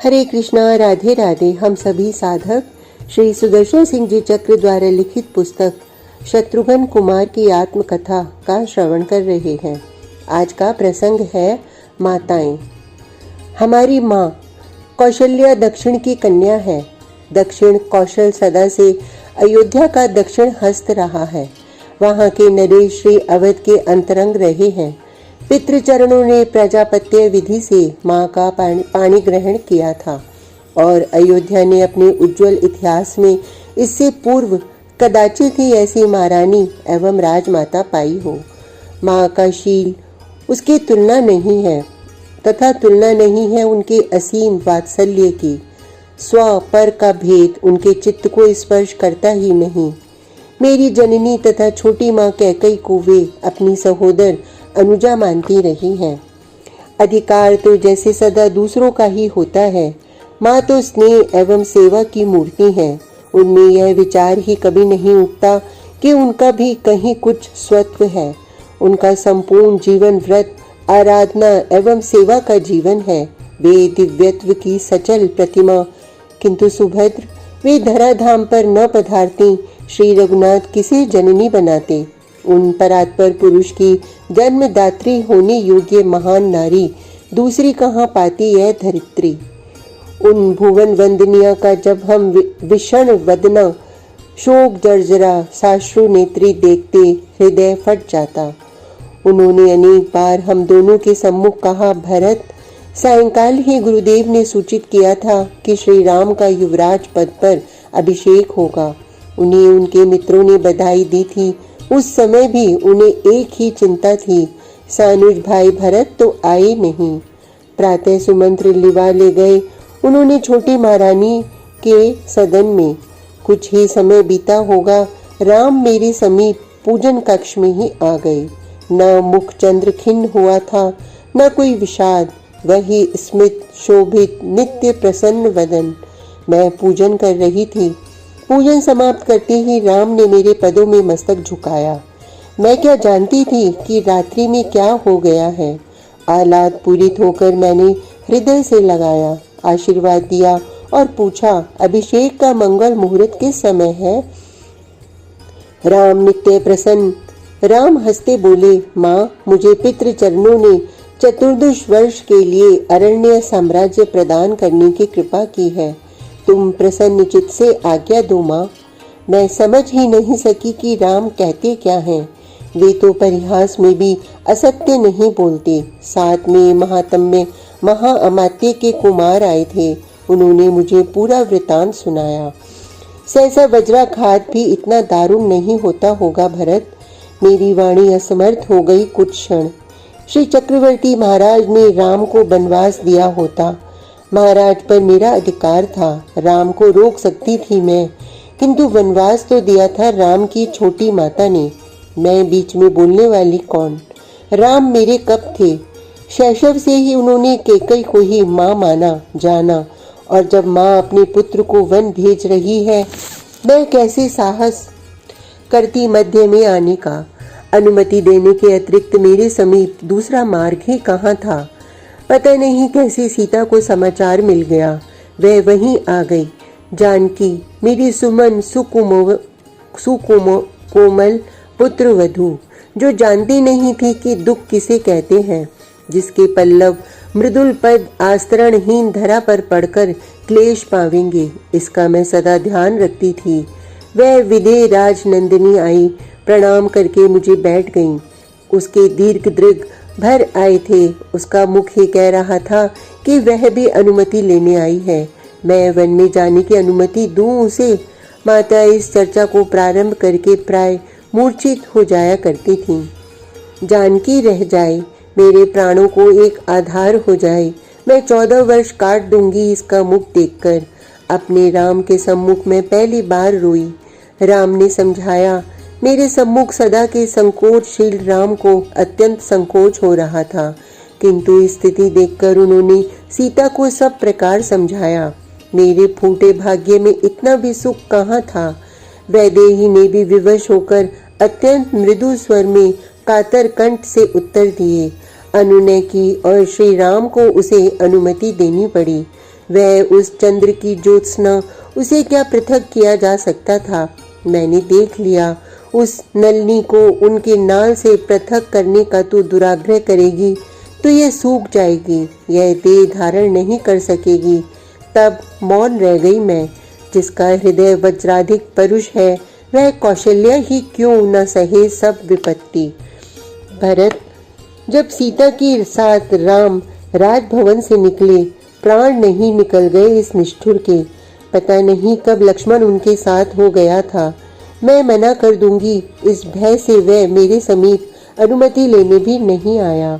हरे कृष्णा, राधे राधे। हम सभी साधक श्री सुदर्शन सिंह जी चक्र द्वारा लिखित पुस्तक शत्रुघ्न कुमार की आत्मकथा का श्रवण कर रहे हैं। आज का प्रसंग है माताएं। हमारी माँ कौशल्या दक्षिण की कन्या है। दक्षिण कौशल सदा से अयोध्या का दक्षिण हस्त रहा है। वहाँ के नरेश श्री अवध के अंतरंग रहे हैं। पितृचरणों ने प्रजापत्य विधि से माँ का पाणी ग्रहण किया था और अयोध्या ने अपने उज्जवल इतिहास में इससे पूर्व कदाचित ही ऐसी महारानी एवं राजमाता पाई हो। माँ का शील उसकी तुलना नहीं है तथा तुलना नहीं है उनके असीम वात्सल्य की। स्व पर का भेद उनके चित्त को स्पर्श करता ही नहीं। मेरी जननी तथा छोटी माँ कैकई को वे अपनी सहोदर अनुजा मानती रही हैं। अधिकार तो जैसे सदा दूसरों का ही होता है। माँ तो स्नेह एवं सेवा की मूर्ति है। उनमें यह विचार ही कभी नहीं उठता कि उनका भी कहीं कुछ स्वत्व है। उनका संपूर्ण जीवन व्रत, आराधना एवं सेवा का जीवन है। वे दिव्यत्व की सचल प्रतिमा, किंतु सुभद्र वे धराधाम पर न पधारती श्री रघुनाथ किसे जननी बनाते। उन परात्पर पुरुष की जन्मदात्री होने योग्य महान नारी दूसरी कहाँ पाती है धरित्री। उन भुवन वंदनिया का जब हम विषण वदना शोक जर्जरा साश्रु नेत्री देखते हृदय फट जाता। उन्होंने अनेक बार हम दोनों के सम्मुख कहा, भरत सायंकाल ही गुरुदेव ने सूचित किया था कि श्री राम का युवराज पद पर अभिषेक होगा। उन्हें उनके मित्रों ने बधाई दी थी। उस समय भी उन्हें एक ही चिंता थी, सानुज भाई भरत तो आए नहीं। प्रातः सुमंत्र लिवा ले गए उन्होंने छोटी महारानी के सदन में। कुछ ही समय बीता होगा, राम मेरे समीप पूजन कक्ष में ही आ गए। न मुख चंद्र खिन्न हुआ था, न कोई विषाद, वही स्मित शोभित नित्य प्रसन्न वदन। मैं पूजन कर रही थी। पूजन समाप्त करते ही राम ने मेरे पदों में मस्तक झुकाया। मैं क्या जानती थी कि रात्रि में क्या हो गया है। आह्लाद पूरित होकर मैंने हृदय से लगाया, आशीर्वाद दिया और पूछा, अभिषेक का मंगल मुहूर्त किस समय है। राम नित्य प्रसन्न राम हंसते बोले, माँ मुझे पितृ चरणों ने चतुर्दश वर्ष के लिए अरण्य साम्राज्य प्रदान करने की कृपा की है। तुम प्रसन्न चित्त से आज्ञा दो माँ। मैं समझ ही नहीं सकी कि राम कहते क्या हैं। वे तो परिहास में भी असत्य नहीं बोलते। साथ में महात्म्य महाअमात्य के कुमार आए थे। उन्होंने मुझे पूरा वृतांत सुनाया। सहसा वज्राघात भी इतना दारुण नहीं होता होगा भरत। मेरी वाणी असमर्थ हो गई कुछ क्षण। श्री चक्रवर्ती महाराज ने राम को वनवास दिया होता। महाराज पर मेरा अधिकार था, राम को रोक सकती थी मैं, किंतु वनवास तो दिया था राम की छोटी माता ने। मैं बीच में बोलने वाली कौन। राम मेरे कब थे। शैशव से ही उन्होंने कैकई को ही माँ माना जाना, और जब माँ अपने पुत्र को वन भेज रही है, मैं कैसे साहस करती मध्य में आने का। अनुमति देने के अतिरिक्त मेरे समीप दूसरा मार्ग ही कहाँ था। पता नहीं कैसे सीता को समाचार मिल गया। वह वहीं आ गई। जानकी मेरी सुमन कोमल पुत्र वधू, जो जानती नहीं थी कि दुख किसे कहते हैं, जिसके पल्लव मृदुल पद आस्तरणहीन धरा पर पड़कर क्लेश पावेंगे, इसका मैं सदा ध्यान रखती थी। वह विदेह राजनंदिनी आई, प्रणाम करके मुझे बैठ गई। उसके दीर्घ दृग भर आए थे। उसका मुख ही कह रहा था कि वह भी अनुमति लेने आई है। मैं वन में जाने की अनुमति दूं उसे। माता इस चर्चा को प्रारंभ करके प्राय मूर्छित हो जाया करती थी। जानकी रह जाए, मेरे प्राणों को एक आधार हो जाए। मैं 14 वर्ष काट दूंगी इसका मुख देखकर। अपने राम के सम्मुख में पहली बार रोई। राम ने समझाया। मेरे सम्मुख सदा के संकोचशील राम को अत्यंत संकोच हो रहा था, किंतु स्थिति देखकर उन्होंने सीता को सब प्रकार समझाया। मेरे फूटे भाग्य में इतना भी सुख कहाँ था। वैदेही ने भी विवश होकर अत्यंत मृदु स्वर में कातर कंठ से उत्तर दिए। अनुनय की और श्री राम को उसे अनुमति देनी पड़ी। वह उस चंद्र की ज्योत्सना, उसे क्या पृथक किया जा सकता था। मैंने देख लिया, उस नलनी को उनके नाल से पृथक करने का तू दुराग्रह करेगी तो यह सूख जाएगी, यह देह धारण नहीं कर सकेगी। तब मौन रह गई मैं। जिसका हृदय वज्राधिक परुष है, वह कौशल्या ही क्यों न सहे सब विपत्ति। भरत, जब सीता के साथ राम राजभवन से निकले, प्राण नहीं निकल गए इस निष्ठुर के। पता नहीं कब लक्ष्मण उनके साथ हो गया था। मैं मना कर दूंगी, इस भय से वह मेरे समीप अनुमति लेने भी नहीं आया।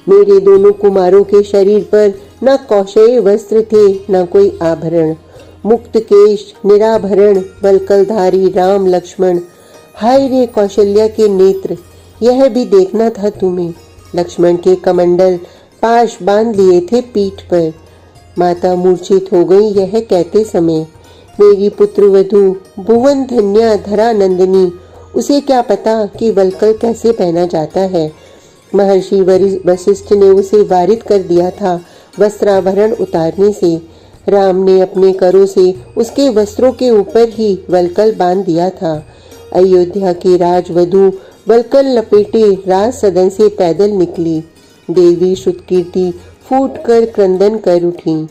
मेरे दोनों कुमारों के शरीर पर न कौशेय वस्त्र थे, न कोई आभरण। मुक्त केश, निराभरण, वल्कलधारी राम लक्ष्मण। हाय रे कौशल्या के नेत्र, यह भी देखना था तुम्हें। लक्ष्मण के कमंडल पाश बांध लिए थे पीठ पर। माता मूर्छित हो गई यह कहते समय। मेरी पुत्रवधू भुवन धन्या धरा नंदिनी, उसे क्या पता कि वल्कल कैसे पहना जाता है। महर्षि वशिष्ठ ने उसे वारित कर दिया था वस्त्राभरण उतारने से। राम ने अपने करों से उसके वस्त्रों के ऊपर ही वल्कल बांध दिया था। अयोध्या की राजवधू वल्कल लपेटे राज सदन से पैदल निकली। देवी श्रुतकीर्ति फूट कर क्रंदन कर उठी।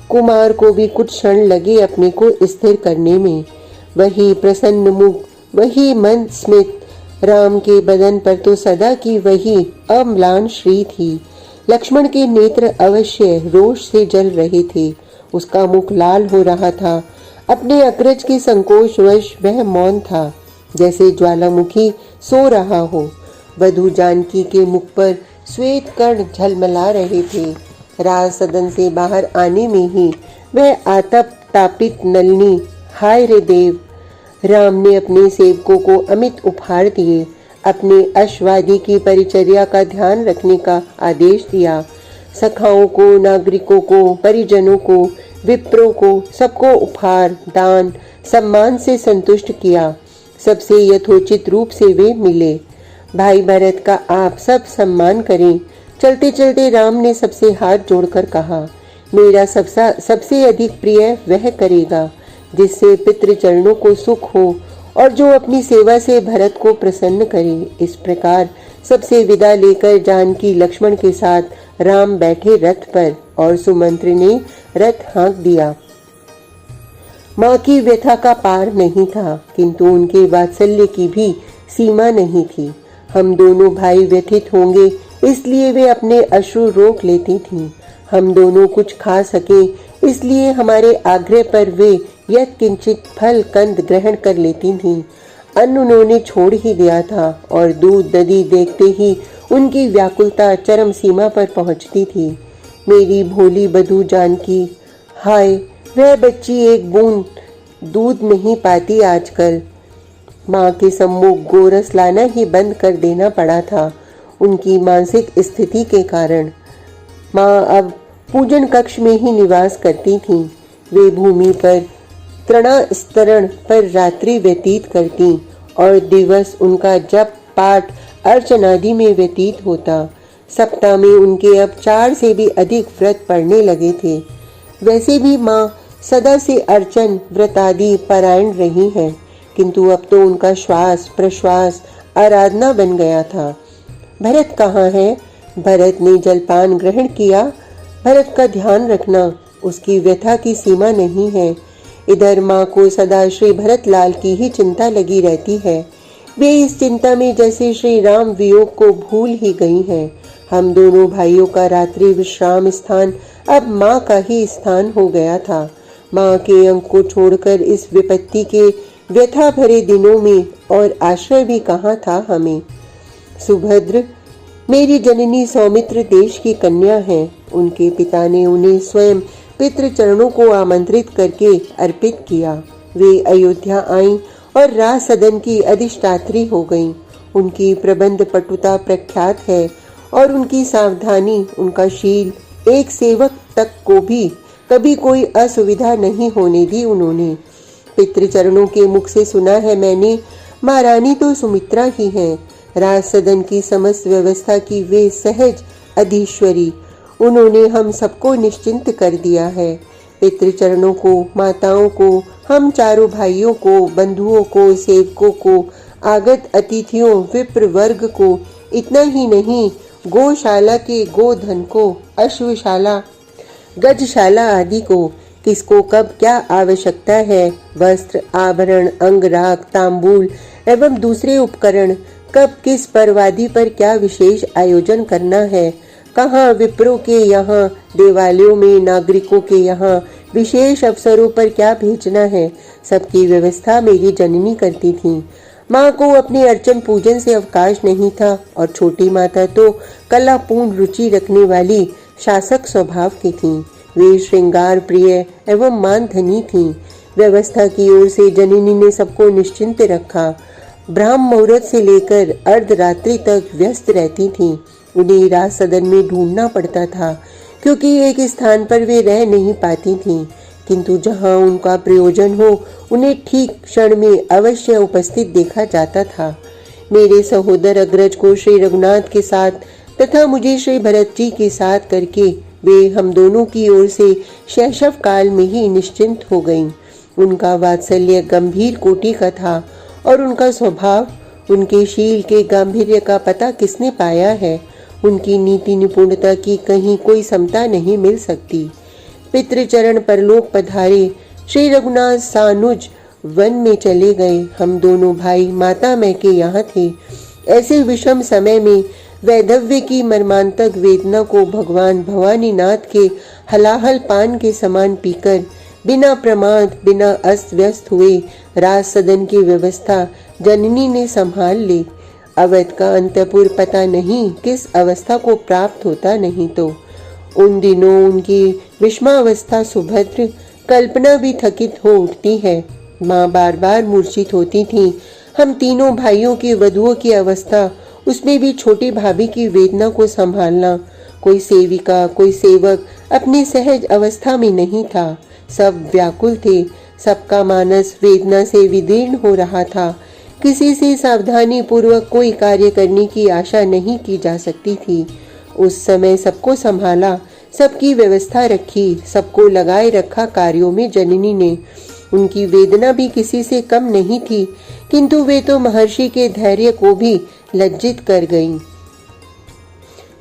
कुमार को भी कुछ क्षण लगे अपने को स्थिर करने में। वही प्रसन्न मुख, वही मंद स्मित। राम के बदन पर तो सदा की वही अम्लान श्री थी। लक्ष्मण के नेत्र अवश्य रोष से जल रहे थे। उसका मुख लाल हो रहा था। अपने अग्रज के संकोचवश वह मौन था, जैसे ज्वालामुखी सो रहा हो। वधू जानकी के मुख पर श्वेत कर्ण झलमला रहे थे। राज सदन से बाहर आने में ही वह आतप तापित नलिनी, हाय रे देव। राम ने अपने सेवकों को अमित उपहार दिए। अपने अश्वादि की परिचर्या का ध्यान रखने का आदेश दिया। सखाओं को, नागरिकों को, परिजनों को, विप्रों को, सबको उपहार, दान, सम्मान से संतुष्ट किया। सबसे यथोचित रूप से वे मिले। भाई भरत का आप सब सम्मान करें। चलते चलते राम ने सबसे हाथ जोड़कर कहा, मेरा सबसे अधिक प्रिय वह करेगा जिससे पितृचरणों को सुख हो और जो अपनी सेवा से भरत को प्रसन्न करे। इस प्रकार सबसे विदा लेकर जानकी लक्ष्मण के साथ राम बैठे रथ पर और सुमंत्र ने रथ हाँक दिया। माँ की व्यथा का पार नहीं था, किंतु उनके वात्सल्य की भी सीमा नहीं थी। हम दोनों भाई व्यथित होंगे इसलिए वे अपने अश्रु रोक लेती थीं। हम दोनों कुछ खा सके इसलिए हमारे आग्रह पर वे यत् किंचित फल कंद ग्रहण कर लेती थीं। अन्न उन्होंने छोड़ ही दिया था और दूध दधी देखते ही उनकी व्याकुलता चरम सीमा पर पहुंचती थी। मेरी भोली बधू जानकी, हाय वह बच्ची एक बूंद दूध नहीं पाती आजकल। माँ के सम्मुख गोरस लाना ही बंद कर देना पड़ा था उनकी मानसिक स्थिति के कारण। माँ अब पूजन कक्ष में ही निवास करती थीं। वे भूमि पर तृणास्तरण पर रात्रि व्यतीत करती और दिवस उनका जप पाठ अर्चनादि में व्यतीत होता। सप्ताह में उनके अब 4 से भी अधिक व्रत पड़ने लगे थे। वैसे भी माँ सदा से अर्चन व्रतादि परायण रही हैं, किंतु अब तो उनका श्वास प्रश्वास आराधना बन गया था। भरत कहाँ है? भरत ने जलपान ग्रहण किया। भरत का ध्यान रखना, उसकी व्यथा की सीमा नहीं है। इधर माँ को सदा श्री भरत लाल की ही चिंता लगी रहती है। वे इस चिंता में जैसे श्री राम वियोग को भूल ही गई हैं। हम दोनों भाइयों का रात्रि विश्राम स्थान अब माँ का ही स्थान हो गया था। माँ के अंक को छोड़कर इस विपत्ति के व्यथा भरे दिनों में और आश्रय भी कहाँ था हमें। सुभद्र मेरी जननी सौमित्र देश की कन्या है। उनके पिता ने उन्हें स्वयं पितृचरणों को आमंत्रित करके अर्पित किया। वे अयोध्या आईं और राज सदन की अधिष्ठात्री हो गईं। उनकी प्रबंध पटुता प्रख्यात है और उनकी सावधानी, उनका शील, एक सेवक तक को भी कभी कोई असुविधा नहीं होने दी उन्होंने। पितृचरणों के मुख से सुना है मैंने, महारानी तो सुमित्रा ही हैं। राज सदन की समस्त व्यवस्था की वे सहज अधीश्वरी। उन्होंने हम सबको निश्चिंत कर दिया है। पितृचरणों को, माताओं को, हम चारों भाइयों को, बंधुओं को, सेवकों को, आगत अतिथियों, विप्र वर्ग को, इतना ही नहीं, गौशाला के गोधन को, अश्वशाला, गजशाला आदि को, किसको कब क्या आवश्यकता है, वस्त्र, आभरण, अंगराग, तांबूल एवं दूसरे उपकरण, कब किस परवादी पर क्या विशेष आयोजन करना है, कहाँ विप्रों के यहाँ, देवालयों में नागरिकों के यहाँ विशेष अवसरों पर क्या भेजना है, सबकी व्यवस्था मेरी जननी करती थी। माँ को अपने अर्चन पूजन से अवकाश नहीं था और छोटी माता तो कलापूर्ण रुचि रखने वाली शासक स्वभाव की थीं। वे श्रृंगार प्रिय एवं मान धनी थीं। व्यवस्था की ओर से जननी ने सबको निश्चिंत रखा। ब्राह्म मुहूर्त से लेकर अर्धरात्रि तक व्यस्त रहती थीं। उन्हें राज सदन में ढूंढना पड़ता था, क्योंकि एक स्थान पर वे रह नहीं पाती थीं, किंतु जहां उनका प्रयोजन हो उन्हें ठीक क्षण में अवश्य उपस्थित देखा जाता था। मेरे सहोदर अग्रज को श्री रघुनाथ के साथ तथा मुझे श्री भरत जी के साथ करके वे हम दोनों की ओर से शैशव काल में ही निश्चिंत हो गईं। उनका वात्सल्य गंभीर कोटि का था और उनका स्वभाव, उनके शील के गांभीर्य का पता किसने पाया है। उनकी नीति निपुणता की कहीं कोई समता नहीं मिल सकती। पितृचरण परलोक पधारे, श्री रघुनाथ सानुज वन में चले गए। हम दोनों भाई माता मैं के यहाँ थे। ऐसे विषम समय में वैधव्य की मर्मांतक वेदना को भगवान भवानीनाथ के हलाहल पान के समान पीकर बिना प्रमाद, बिना अस्त व्यस्त हुए राज सदन की व्यवस्था जननी ने संभाल ली। अवध का अंतपुर पता नहीं किस अवस्था को प्राप्त होता नहीं तो। उन दिनों उनकी विषमावस्था सुभद्र कल्पना भी थकित हो उठती है। माँ बार बार मूर्छित होती थी। हम तीनों भाइयों की वधुओं की अवस्था, उसमें भी छोटी भाभी की वेदना को संभालना, कोई सेविका, कोई सेवक अपनी सहज अवस्था में नहीं था। सब व्याकुल थे। सबका मानस वेदना से विदीर्ण हो रहा था। किसी से सावधानी पूर्वक कोई कार्य करने की आशा नहीं की जा सकती थी। उस समय सबको संभाला, सबकी व्यवस्था रखी, सबको लगाए रखा कार्यों में जननी ने। उनकी वेदना भी किसी से कम नहीं थी, किंतु वे तो महर्षि के धैर्य को भी लज्जित कर गईं।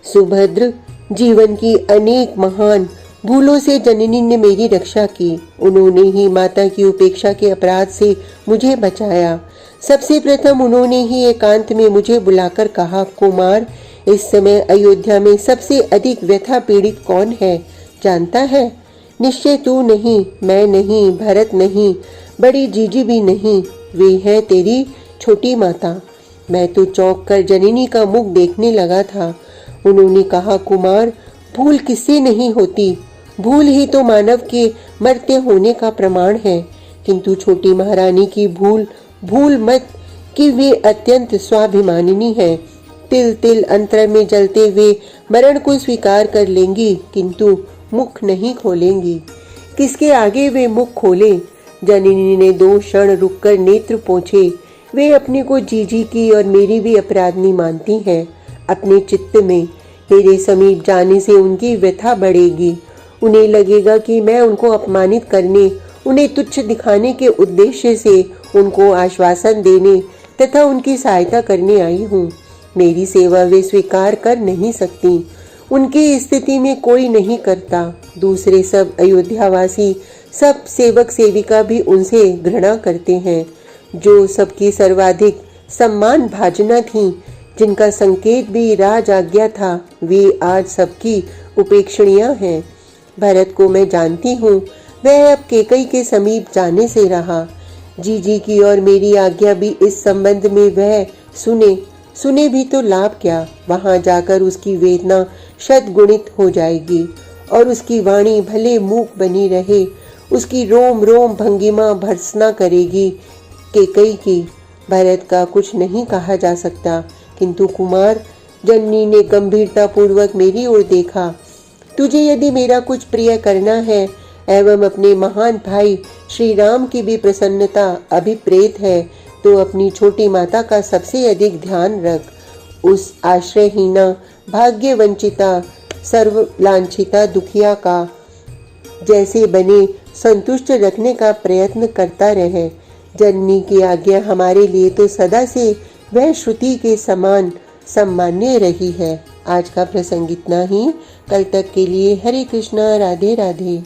सुभद्र जीवन की अनेक महान भूलों से जननी ने मेरी रक्षा की। उन्होंने ही माता की उपेक्षा के अपराध से मुझे बचाया। सबसे प्रथम उन्होंने ही एकांत में मुझे बुलाकर कहा, कुमार, इस समय अयोध्या में सबसे अधिक व्यथा पीड़ित कौन है, जानता है? निश्चय तू नहीं, मैं नहीं, भरत नहीं, बड़ी जीजी भी नहीं, वे है तेरी छोटी माता। मैं तो चौंक कर जननी का मुख देखने लगा था। उन्होंने कहा, कुमार, भूल किससे नहीं होती, भूल ही तो मानव के मरते होने का प्रमाण है। किंतु छोटी महारानी की भूल मत कि वे अत्यंत स्वाभिमानिनी है। तिल तिल अंतर में जलते वे मरण को स्वीकार कर लेंगी, किंतु मुख नहीं खोलेंगी। किसके आगे वे मुख खोले? जननी ने 2 क्षण रुककर नेत्र पोंछे। वे अपने को जीजी की और मेरी भी अपराधनी मानती हैं। अपने चित्त में मेरे समीप जाने से उनकी व्यथा बढ़ेगी। उन्हें लगेगा कि मैं उनको अपमानित करने, उन्हें तुच्छ दिखाने के उद्देश्य से उनको आश्वासन देने तथा उनकी सहायता करने आई हूँ। मेरी सेवा वे स्वीकार कर नहीं सकती। उनकी स्थिति में कोई नहीं करता। दूसरे सब अयोध्यावासी, सब सेवक सेविका भी उनसे घृणा करते हैं। जो सबकी सर्वाधिक सम्मान भाजना थी, जिनका संकेत भी राज आज्ञा था, वे आज सबकी उपेक्षणीय हैं। भरत को मैं जानती हूँ, वह अब केकई के समीप जाने से रहा। जीजी की और मेरी आज्ञा भी इस संबंध में वह सुने भी तो लाभ क्या? वहां जाकर उसकी वेदना शतगुणित हो जाएगी और उसकी वाणी भले मूक बनी रहे, उसकी रोम रोम भंगिमा भर्त्सना करेगी केकई की। भरत का कुछ नहीं कहा जा सकता, किंतु कुमार, जननी ने गंभीरता पूर्वक मेरी ओर देखा, तुझे यदि मेरा कुछ प्रिय करना है एवं अपने महान भाई श्री राम की भी प्रसन्नता अभिप्रेत है, तो अपनी छोटी माता का सबसे अधिक ध्यान रख। उस आश्रयहीना, भाग्य वंचिता, सर्व लांछिता दुखिया का जैसे बने संतुष्ट रखने का प्रयत्न करता रहे। जननी की आज्ञा हमारे लिए तो सदा से वह श्रुति के समान सम्मान्य रही है। आज का प्रसंग इतना ही। कल तक के लिए हरे कृष्णा, राधे राधे।